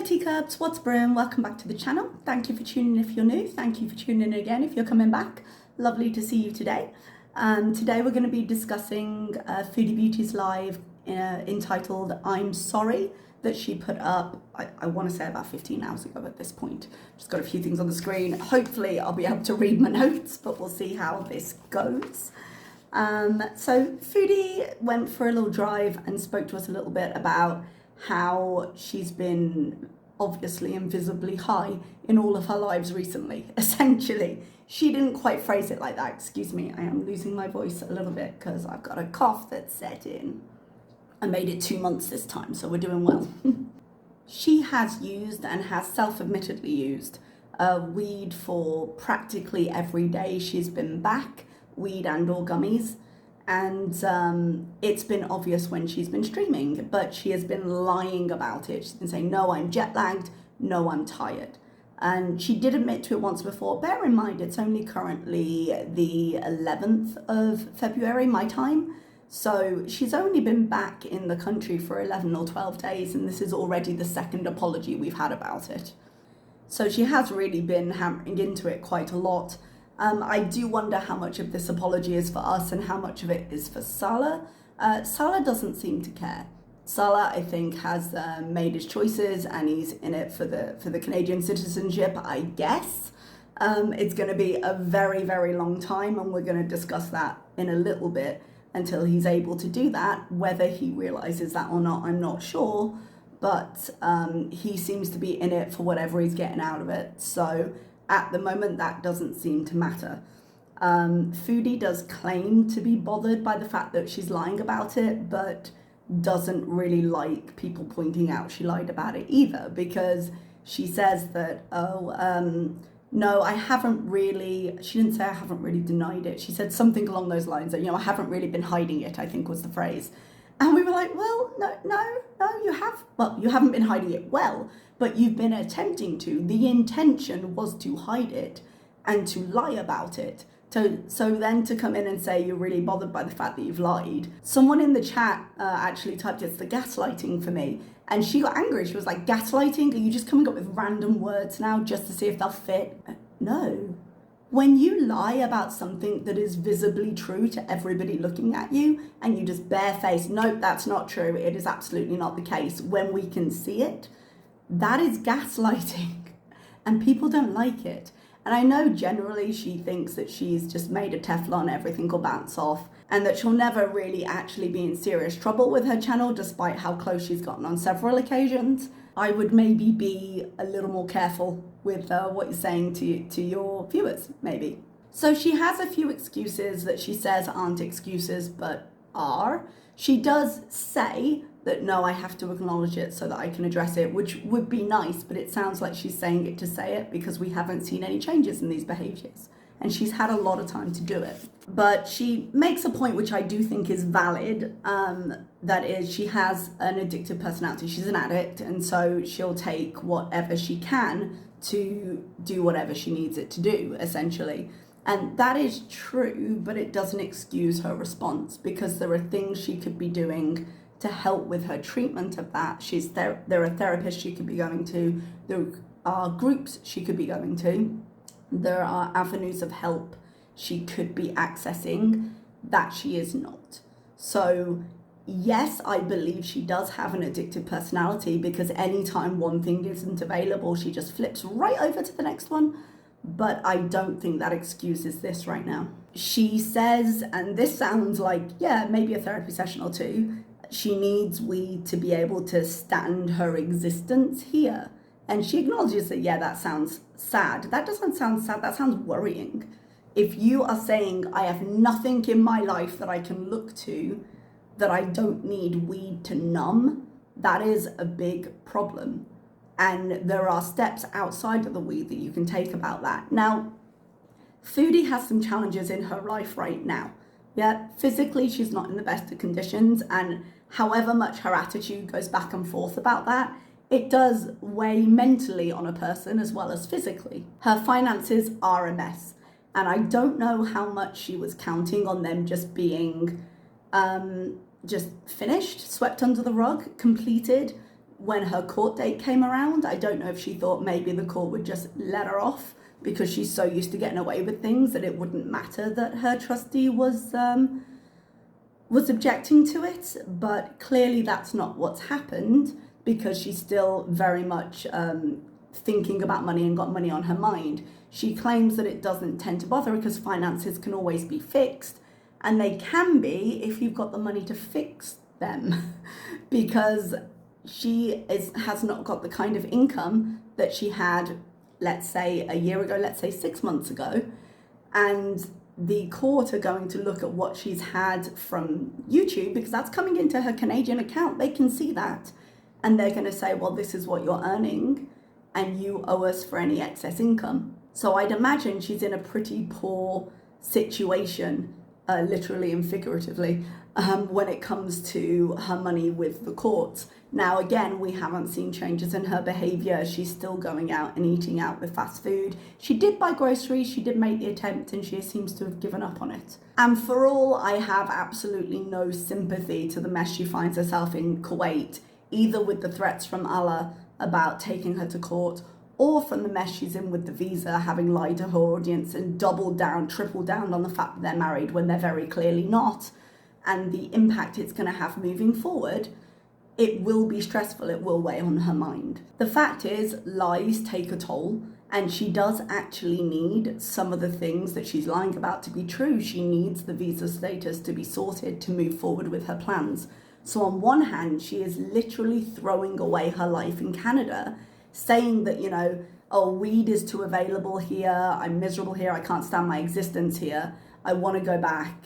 teacups, what's brewing? Welcome back to the channel. Thank you for tuning in if you're new. Thank you for tuning in again if you're coming back. Lovely to see you today. Today we're going to be discussing Foodie Beauty's live entitled I'm Sorry that she put up, I want to say about 15 hours ago at this point. Just got a few things on the screen. Hopefully I'll be able to read my notes, but we'll see how this goes. So Foodie went for a little drive and spoke to us a little bit about how she's been obviously invisibly high in all of her lives recently. Essentially, she didn't quite phrase it like that. Excuse me, I am losing my voice a little bit because I've got a cough that's set in. I made it 2 months this time, so we're doing well. She has used and has self-admittedly used weed for practically every day she's been back, weed and or gummies. And it's been obvious when she's been streaming, but she has been lying about it. She's been saying, no, I'm jet lagged, no, I'm tired. And she did admit to it once before. Bear in mind, it's only currently the 11th of February, my time. So she's only been back in the country for 11 or 12 days, and this is already the second apology we've had about it. So she has really been hammering into it quite a lot. I do wonder how much of this apology is for us and how much of it is for Salah. Salah doesn't seem to care. Salah, I think, has made his choices and he's in it for the Canadian citizenship, I guess. It's going to be a very, very long time, and we're going to discuss that in a little bit until he's able to do that. Whether he realizes that or not, I'm not sure, but he seems to be in it for whatever he's getting out of it. So at the moment, that doesn't seem to matter. Foodie does claim to be bothered by the fact that she's lying about it, but doesn't really like people pointing out she lied about it either, because she says that, no, I haven't really, she didn't say I haven't really denied it. She said something along those lines that, I haven't really been hiding it, I think was the phrase. And we were like, well, no, you have. Well, you haven't been hiding it well, but you've been attempting to. The intention was to hide it and to lie about it. So then to come in and say you're really bothered by the fact that you've lied. Someone in the chat actually typed it's the gaslighting for me. And she got angry. She was like, gaslighting? Are you just coming up with random words now just to see if they'll fit? No. When you lie about something that is visibly true to everybody looking at you and you just barefaced, nope, that's not true, it is absolutely not the case, when we can see it, that is gaslighting. And people don't like it. And I know generally she thinks that she's just made of Teflon, everything will bounce off, and that she'll never really actually be in serious trouble with her channel, despite how close she's gotten on several occasions. I would maybe be a little more careful with what you're saying to your viewers, maybe. So she has a few excuses that she says aren't excuses, but are. She does say that, no, I have to acknowledge it so that I can address it, which would be nice, but it sounds like she's saying it to say it because we haven't seen any changes in these behaviors. And she's had a lot of time to do it. But she makes a point which I do think is valid, that is, she has an addictive personality. She's an addict, and so she'll take whatever she can to do whatever she needs it to do, essentially. And that is true, but it doesn't excuse her response, because there are things she could be doing to help with her treatment of that. There are therapists she could be going to, there are groups she could be going to, there are avenues of help she could be accessing that she is not. So yes, I believe she does have an addictive personality, because anytime one thing isn't available, she just flips right over to the next one. But I don't think that excuses this right now. She says, and this sounds like, yeah, maybe a therapy session or two, she needs weed to be able to stand her existence here. And she acknowledges that, yeah, that sounds sad. That doesn't sound sad, that sounds worrying. If you are saying, I have nothing in my life that I can look to, that I don't need weed to numb, that is a big problem. And there are steps outside of the weed that you can take about that. Now, Foodie has some challenges in her life right now. Yeah, physically, she's not in the best of conditions, and however much her attitude goes back and forth about that, it does weigh mentally on a person as well as physically. Her finances are a mess, and I don't know how much she was counting on them just being just finished, swept under the rug, completed, when her court date came around, I don't know if she thought maybe the court would just let her off because she's so used to getting away with things that it wouldn't matter that her trustee was objecting to it. But clearly that's not what's happened, because she's still very much thinking about money and got money on her mind. She claims that it doesn't tend to bother her because finances can always be fixed, and they can be if you've got the money to fix them because she has not got the kind of income that she had, let's say, a year ago, let's say 6 months ago. And the court are going to look at what she's had from YouTube, because that's coming into her Canadian account. They can see that. And they're going to say, well, this is what you're earning and you owe us for any excess income. So I'd imagine she's in a pretty poor situation, literally and figuratively, when it comes to her money with the courts. Now, again, we haven't seen changes in her behaviour. She's still going out and eating out with fast food. She did buy groceries, she did make the attempt, and she seems to have given up on it. And for all, I have absolutely no sympathy to the mess she finds herself in Kuwait, either with the threats from Allah about taking her to court, or from the mess she's in with the visa, having lied to her audience and doubled down, tripled down on the fact that they're married when they're very clearly not, and the impact it's going to have moving forward. It will be stressful, it will weigh on her mind. The fact is, lies take a toll, and she does actually need some of the things that she's lying about to be true. She needs the visa status to be sorted to move forward with her plans. So on one hand, she is literally throwing away her life in Canada, saying that, you know, oh, weed is too available here, I'm miserable here, I can't stand my existence here, I want to go back.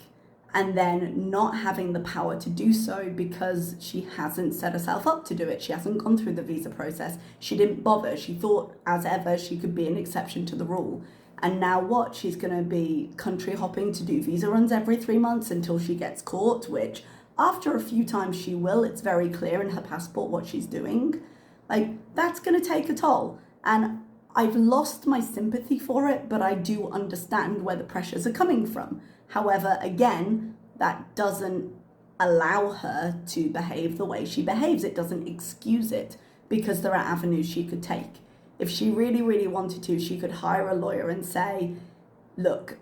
And then not having the power to do so because she hasn't set herself up to do it. She hasn't gone through the visa process. She didn't bother. She thought, as ever, she could be an exception to the rule. And now what? She's going to be country hopping to do visa runs every 3 months until she gets caught, which after a few times she will. It's very clear in her passport what she's doing. Like, that's going to take a toll. And I've lost my sympathy for it, but I do understand where the pressures are coming from. However, again, that doesn't allow her to behave the way she behaves. It doesn't excuse it, because there are avenues she could take. If she really, really wanted to, she could hire a lawyer and say, look,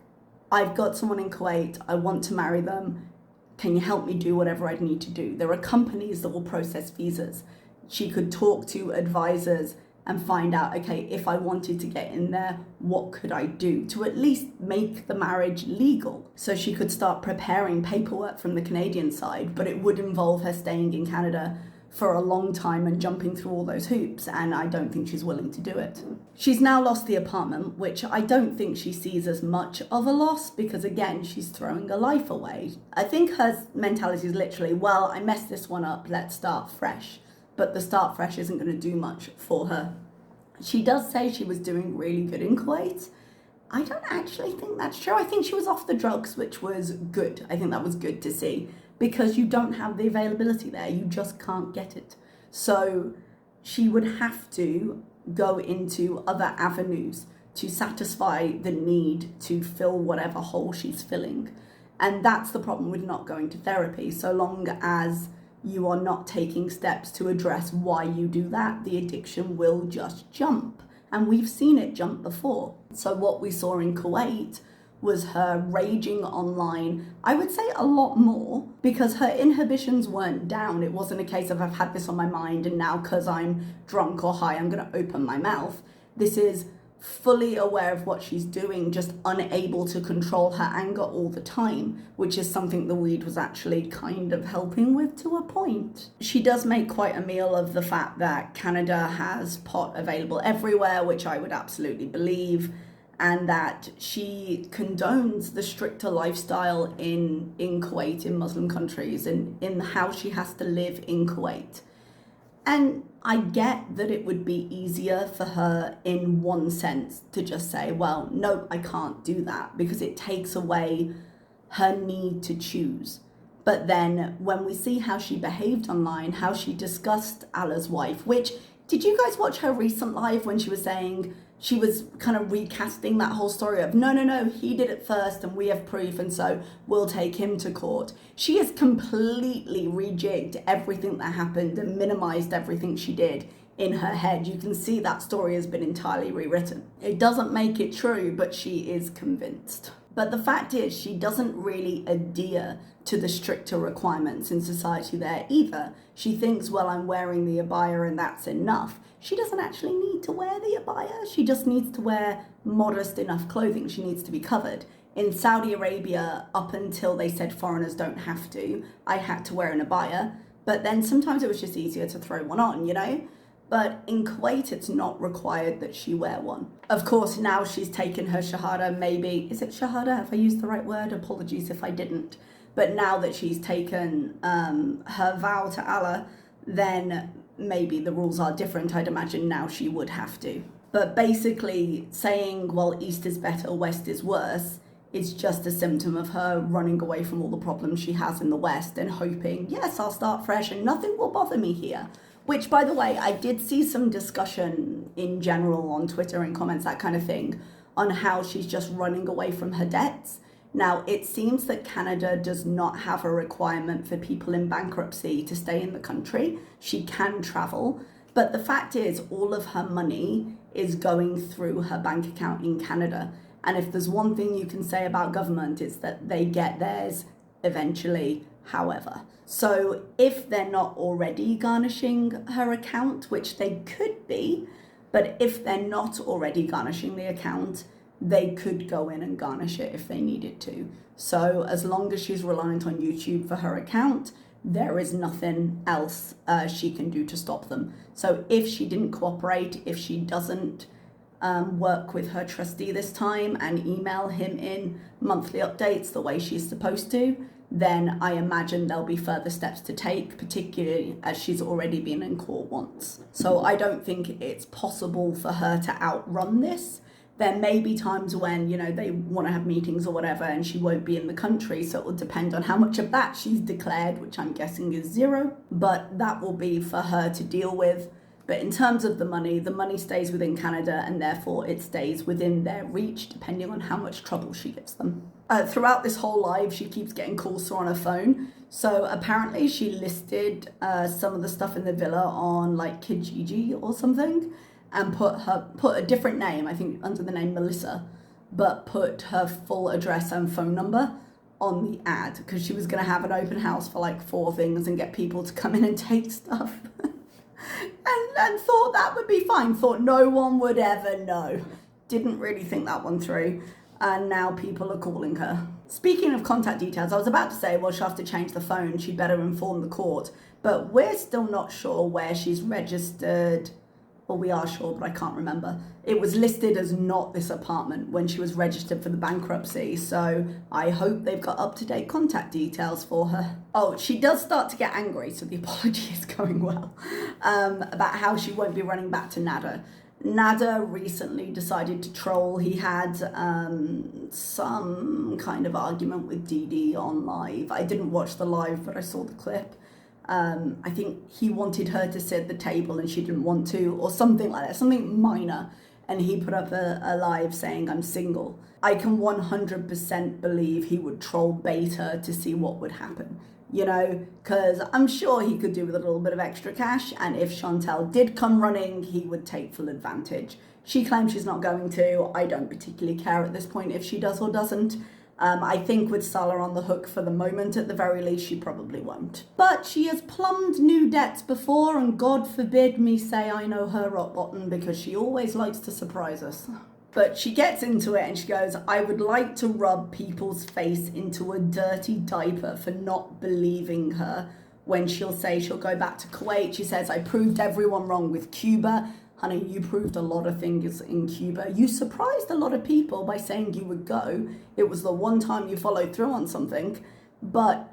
I've got someone in Kuwait, I want to marry them. Can you help me do whatever I need to do? There are companies that will process visas. She could talk to advisors and find out, okay, if I wanted to get in there, what could I do to at least make the marriage legal? So she could start preparing paperwork from the Canadian side, but it would involve her staying in Canada for a long time and jumping through all those hoops, and I don't think she's willing to do it. She's now lost the apartment, which I don't think she sees as much of a loss, because again, she's throwing her life away. I think her mentality is literally, well, I messed this one up, let's start fresh. But the start fresh isn't going to do much for her. She does say she was doing really good in Kuwait. I don't actually think that's true. I think she was off the drugs, which was good. I think that was good to see, because you don't have the availability there. You just can't get it. So she would have to go into other avenues to satisfy the need to fill whatever hole she's filling. And that's the problem with not going to therapy. So long as you are not taking steps to address why you do that, the addiction will just jump. And we've seen it jump before. So what we saw in Kuwait was her raging online, I would say a lot more, because her inhibitions weren't down. It wasn't a case of I've had this on my mind and now because I'm drunk or high, I'm going to open my mouth. This is fully aware of what she's doing, just unable to control her anger all the time, which is something the weed was actually kind of helping with to a point. She does make quite a meal of the fact that Canada has pot available everywhere, which I would absolutely believe, and that she condones the stricter lifestyle in Kuwait, in Muslim countries, and in how she has to live in Kuwait. And I get that it would be easier for her in one sense to just say, well, no, I can't do that, because it takes away her need to choose. But then when we see how she behaved online, how she discussed Allah's wife, which, did you guys watch her recent live when she was saying, she was kind of recasting that whole story of no, he did it first and we have proof and so we'll take him to court. She has completely rejigged everything that happened and minimized everything she did in her head. You can see that story has been entirely rewritten. It doesn't make it true, but she is convinced. But the fact is, she doesn't really adhere to the stricter requirements in society there either. She thinks, well, I'm wearing the abaya and that's enough. She doesn't actually need to wear the abaya. She just needs to wear modest enough clothing. She needs to be covered. In Saudi Arabia, up until they said foreigners don't have to, I had to wear an abaya. But then sometimes it was just easier to throw one on, you know? But in Kuwait, it's not required that she wear one. Of course, now she's taken her shahada, maybe, is it shahada? Have I used the right word? Apologies if I didn't. But now that she's taken her vow to Allah, then maybe the rules are different. I'd imagine now she would have to. But basically saying, well, East is better, West is worse, it's just a symptom of her running away from all the problems she has in the West and hoping, yes, I'll start fresh and nothing will bother me here. Which, by the way, I did see some discussion in general on Twitter and comments, that kind of thing, on how she's just running away from her debts. Now, it seems that Canada does not have a requirement for people in bankruptcy to stay in the country. She can travel. But the fact is, all of her money is going through her bank account in Canada. And if there's one thing you can say about government, it's that they get theirs eventually, however. So if they're not already garnishing her account, which they could be, but if they're not already garnishing the account, they could go in and garnish it if they needed to. So as long as she's reliant on YouTube for her account, there is nothing else she can do to stop them. So if she didn't cooperate, if she doesn't work with her trustee this time and email him in monthly updates the way she's supposed to, then I imagine there'll be further steps to take, particularly as she's already been in court once. So I don't think it's possible for her to outrun this. There may be times when, you know, they want to have meetings or whatever and she won't be in the country, so it will depend on how much of that she's declared, which I'm guessing is 0, but that will be for her to deal with. But in terms of the money stays within Canada and therefore it stays within their reach depending on how much trouble she gives them. Throughout this whole live, she keeps getting calls through on her phone. So apparently she listed some of the stuff in the villa on like Kijiji or something and put a different name, I think under the name Melissa, but put her full address and phone number on the ad because she was going to have an open house for like 4 things and get people to come in and take stuff. and thought that would be fine, thought no one would ever know. Didn't really think that one through. And now people are calling her. Speaking of contact details, I was about to say, well, she'll have to change the phone. She'd better inform the court. But we're still not sure where she's registered. Well, we are sure, but I can't remember. It was listed as not this apartment when she was registered for the bankruptcy. So I hope they've got up-to-date contact details for her. Oh, she does start to get angry, so the apology is going well, about how she won't be running back to Nada. Nada recently decided to troll. He had some kind of argument with Dee Dee on live. I didn't watch the live, but I saw the clip. I think he wanted her to sit at the table and she didn't want to, or something like that, something minor. And he put up a live saying, I'm single. I can 100% believe he would troll beta to see what would happen. You know, because I'm sure he could do with a little bit of extra cash, and if Chantal did come running, he would take full advantage. She claims she's not going to. I don't particularly care at this point if she does or doesn't. I think with Salah on the hook for the moment, at the very least, she probably won't. But she has plumbed new debts before, and God forbid me say I know her rock bottom, because she always likes to surprise us. But she gets into it and she goes, I would like to rub people's face into a dirty diaper for not believing her when she'll say she'll go back to Kuwait. She says, I proved everyone wrong with Cuba. Honey, you proved a lot of things in Cuba. You surprised a lot of people by saying you would go. It was the one time you followed through on something, but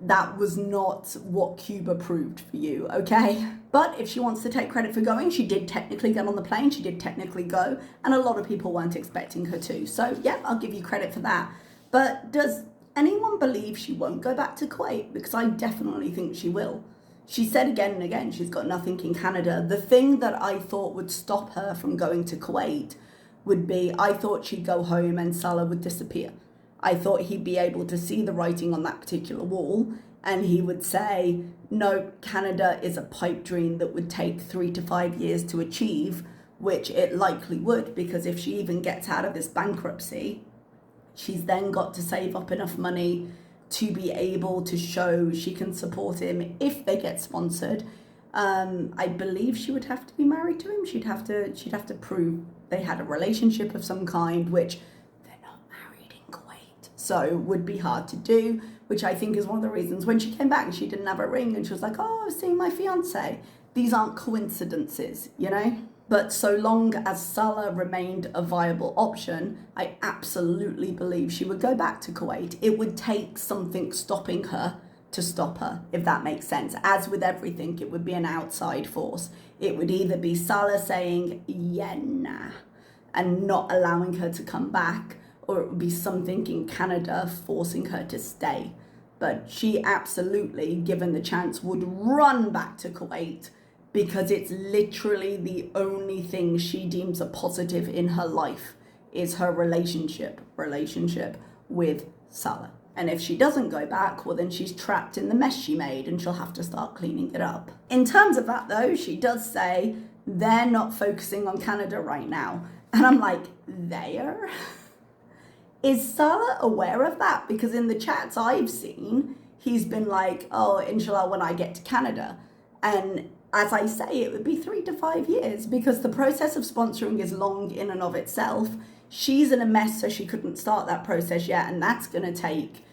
that was not what Cuba proved for you, okay? But if she wants to take credit for going, she did technically get on the plane, she did technically go, and a lot of people weren't expecting her to. So yeah, I'll give you credit for that. But does anyone believe she won't go back to Kuwait? Because I definitely think she will. She said again and again she's got nothing in Canada. The thing that I thought would stop her from going to Kuwait would be, I thought she'd go home and Salah would disappear. I thought he'd be able to see the writing on that particular wall and he would say, no, Canada is a pipe dream that would take 3 to 5 years to achieve, which it likely would, because if she even gets out of this bankruptcy, she's then got to save up enough money to be able to show she can support him if they get sponsored. I believe she would have to be married to him. She'd have to prove they had a relationship of some kind, which they're not married in Kuwait, so would be hard to do, which I think is one of the reasons when she came back and she didn't have a ring and she was like, oh, I was seeing my fiance. These aren't coincidences, you know? But so long as Salah remained a viable option, I absolutely believe she would go back to Kuwait. It would take something stopping her to stop her, if that makes sense. As with everything, it would be an outside force. It would either be Salah saying, yeah, nah, and not allowing her to come back, or it would be something in Canada forcing her to stay. But she absolutely, given the chance, would run back to Kuwait, because it's literally the only thing she deems a positive in her life is her relationship with Salah. And if she doesn't go back, well, then she's trapped in the mess she made and she'll have to start cleaning it up. In terms of that, though, she does say they're not focusing on Canada right now. And I'm like, they're? Is Salah aware of that? Because in the chats I've seen, he's been like, oh, inshallah, when I get to Canada. And as I say, it would be 3 to 5 years, because the process of sponsoring is long in and of itself. She's in a mess, so she couldn't start that process yet. And that's going to take,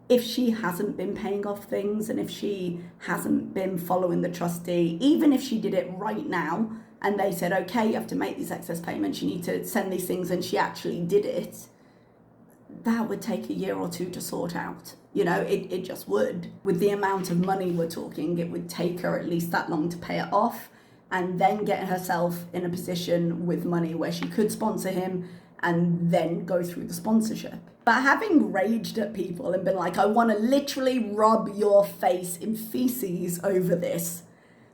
if she hasn't been paying off things and if she hasn't been following the trustee, even if she did it right now and they said, okay, you have to make these excess payments, you need to send these things, and she actually did it, that would take a year or two to sort out. You know, it just would. With the amount of money we're talking, it would take her at least that long to pay it off and then get herself in a position with money where she could sponsor him and then go through the sponsorship. But having raged at people and been like, I want to literally rub your face in feces over this,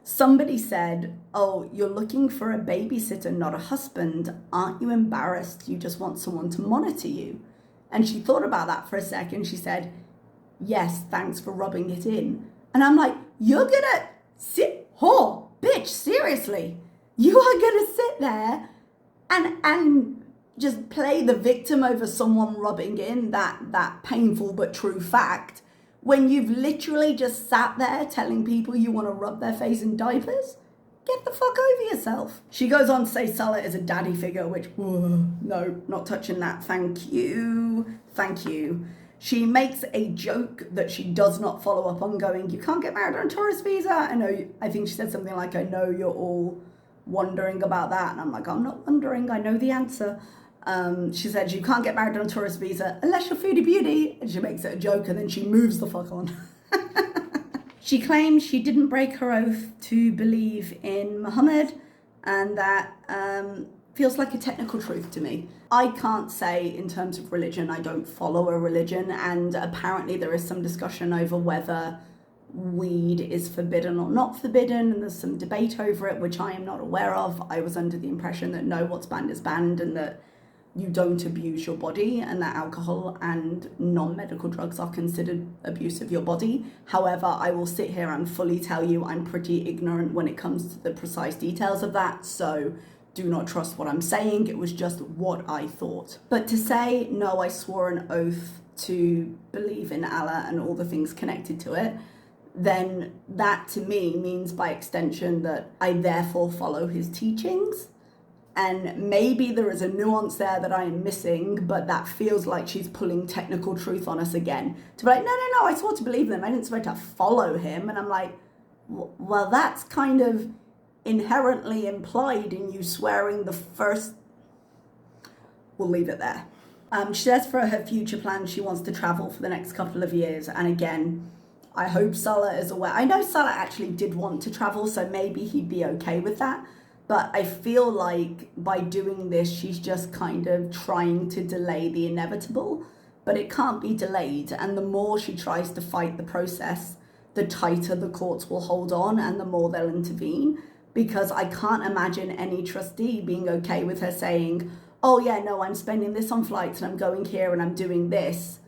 somebody said, oh, you're looking for a babysitter, not a husband. Aren't you embarrassed? You just want someone to monitor you. And she thought about that for a second. She said, yes, thanks for rubbing it in. And I'm like, you're gonna sit, bitch, seriously. You are gonna sit there and just play the victim over someone rubbing in that painful but true fact when you've literally just sat there telling people you want to rub their face in diapers? Get the fuck over yourself. She goes on to say Salah is a daddy figure, which, no, not touching that. Thank you. She makes a joke that she does not follow up on, going, you can't get married on a tourist visa. I think she said something like, I know you're all wondering about that. And I'm like, I'm not wondering, I know the answer. She said, you can't get married on a tourist visa unless you're Foodie Beauty. And she makes it a joke and then she moves the fuck on. She claims she didn't break her oath to believe in Muhammad, and that feels like a technical truth to me. I can't say in terms of religion, I don't follow a religion, and apparently there is some discussion over whether weed is forbidden or not forbidden, and there's some debate over it, which I am not aware of. I was under the impression that no, what's banned is banned, and that you don't abuse your body, and that alcohol and non-medical drugs are considered abuse of your body. However, I will sit here and fully tell you I'm pretty ignorant when it comes to the precise details of that, so do not trust what I'm saying. It was just what I thought. But to say, no, I swore an oath to believe in Allah and all the things connected to it, then that to me means by extension that I therefore follow his teachings. And maybe there is a nuance there that I am missing, but that feels like she's pulling technical truth on us again. To be like, no, I swore to believe them. I didn't swear to follow him. And I'm like, well, that's kind of inherently implied in you swearing the first. We'll leave it there. She says for her future plans, she wants to travel for the next couple of years. And again, I hope Salah is aware. I know Salah actually did want to travel, so maybe he'd be okay with that. But I feel like by doing this, she's just kind of trying to delay the inevitable. But it can't be delayed. And the more she tries to fight the process, the tighter the courts will hold on and the more they'll intervene. Because I can't imagine any trustee being okay with her saying, oh yeah, no, I'm spending this on flights and I'm going here and I'm doing this,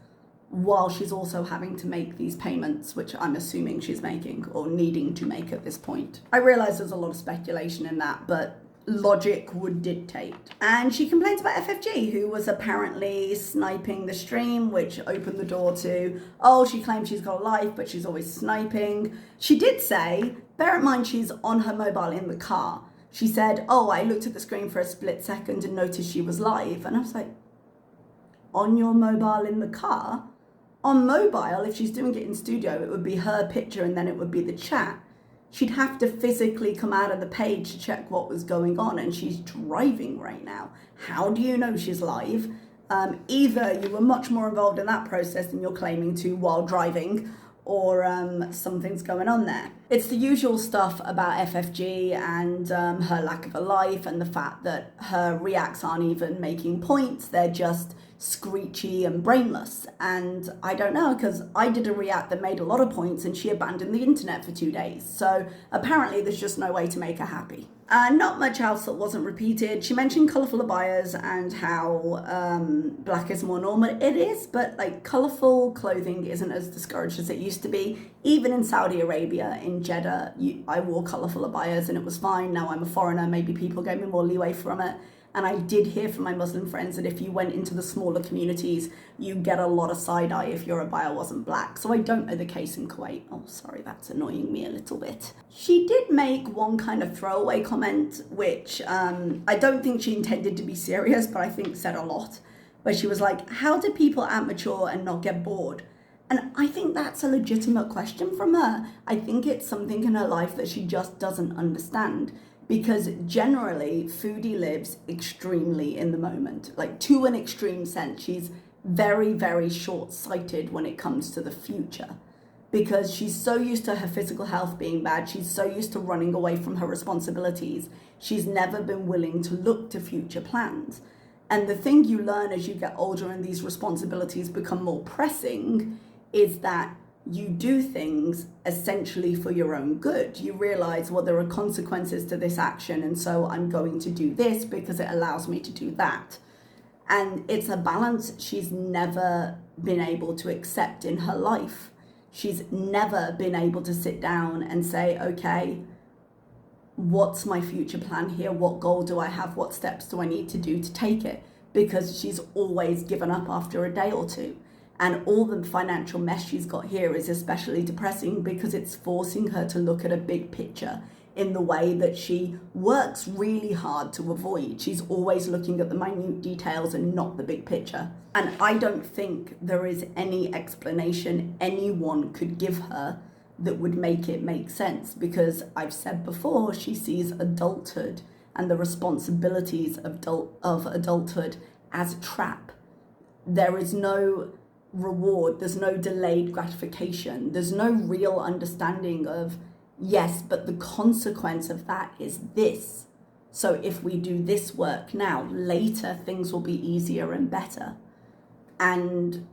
while she's also having to make these payments, which I'm assuming she's making or needing to make at this point. I realise there's a lot of speculation in that, but logic would dictate. And she complains about FFG, who was apparently sniping the stream, which opened the door to, oh, she claims she's got a life, but she's always sniping. She did say, bear in mind she's on her mobile in the car. She said, oh, I looked at the screen for a split second and noticed she was live. And I was like, on your mobile in the car? On mobile, if she's doing it in studio, it would be her picture and then it would be the chat. She'd have to physically come out of the page to check what was going on, and she's driving right now. How do you know she's live? Either you were much more involved in that process than you're claiming to while driving, or something's going on there. It's the usual stuff about FFG and her lack of a life, and the fact that her reacts aren't even making points, they're just screechy and brainless. And I don't know, because I did a react that made a lot of points and she abandoned the internet for 2 days. So apparently there's just no way to make her happy. Not much else that wasn't repeated. She mentioned colourful abayas and how black is more normal. It is, but like colourful clothing isn't as discouraged as it used to be. Even in Saudi Arabia, in Jeddah, I wore colourful abayas and it was fine. Now I'm a foreigner, maybe people gave me more leeway from it. And I did hear from my Muslim friends that if you went into the smaller communities, you get a lot of side eye if your abaya wasn't black. So I don't know the case in Kuwait. Oh, sorry, that's annoying me a little bit. She did make one kind of throwaway comment, which I don't think she intended to be serious, but I think said a lot, where she was like, how do people act mature and not get bored? And I think that's a legitimate question from her. I think it's something in her life that she just doesn't understand. Because generally, Foodie lives extremely in the moment, like to an extreme sense. She's very, very short-sighted when it comes to the future, because she's so used to her physical health being bad. She's so used to running away from her responsibilities. She's never been willing to look to future plans. And the thing you learn as you get older and these responsibilities become more pressing is that you do things essentially for your own good. You realize, well, there are consequences to this action, and so I'm going to do this because it allows me to do that. And it's a balance she's never been able to accept in her life. She's never been able to sit down and say, okay, what's my future plan here? What goal do I have? What steps do I need to do to take it? Because she's always given up after a day or two. And all the financial mess she's got here is especially depressing because it's forcing her to look at a big picture in the way that she works really hard to avoid. She's always looking at the minute details and not the big picture. And I don't think there is any explanation anyone could give her that would make it make sense, because I've said before, she sees adulthood and the responsibilities of adulthood as a trap. There is no reward, there's no delayed gratification, there's no real understanding of, yes, but the consequence of that is this. So if we do this work now, later things will be easier and better. And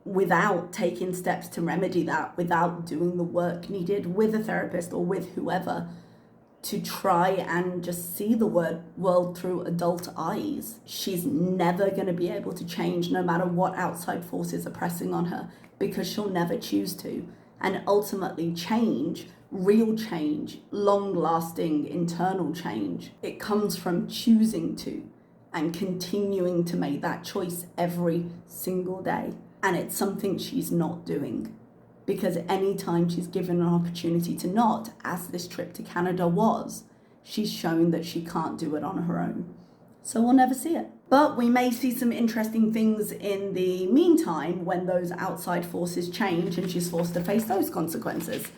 without taking steps to remedy that, without doing the work needed with a therapist or with whoever to try and just see the world through adult eyes, she's never going to be able to change no matter what outside forces are pressing on her, because she'll never choose to. And ultimately change, real change, long-lasting internal change, it comes from choosing to and continuing to make that choice every single day. And it's something she's not doing. Because anytime she's given an opportunity to not, as this trip to Canada was, she's shown that she can't do it on her own. So we'll never see it. But we may see some interesting things in the meantime when those outside forces change and she's forced to face those consequences.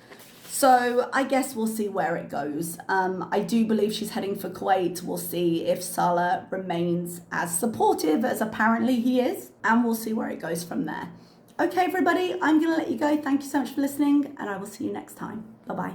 So I guess we'll see where it goes. I do believe she's heading for Kuwait. We'll see if Salah remains as supportive as apparently he is, and we'll see where it goes from there. Okay, everybody, I'm going to let you go. Thank you so much for listening, and I will see you next time. Bye-bye.